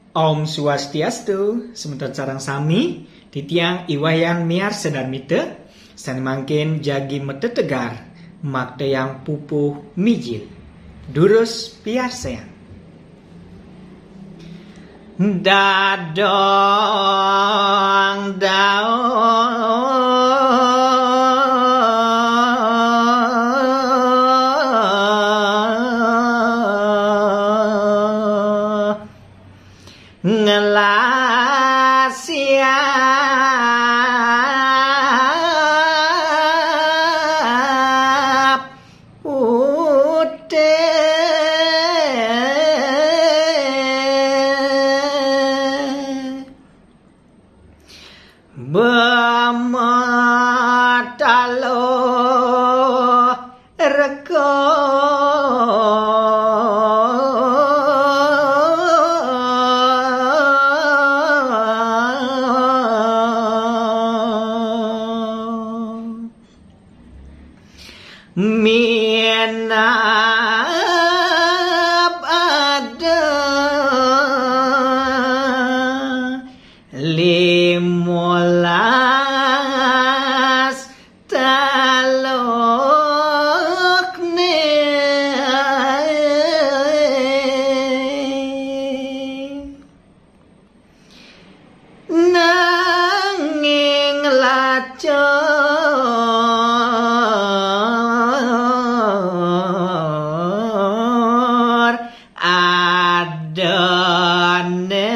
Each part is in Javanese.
Om Swastiastu, sebentar sarang sami, titiang iwayan miar sedar mite, sani mangkin jagi mete tegar, makte yang pupuh mijil, durus piar sayang. Dadong ngelasiap ute bematalo reko mienap ada 15 talok nanging lacor adane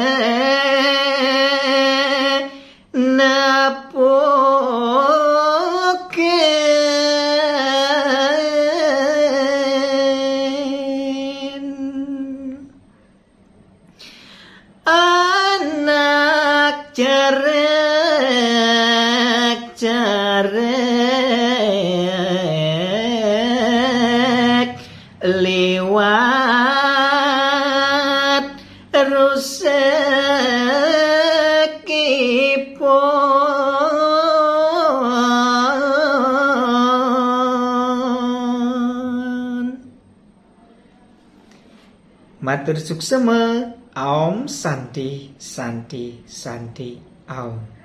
nepoken anak cerek liwat rusekipun. Matur suksema. Om Santi Santi Santi Om.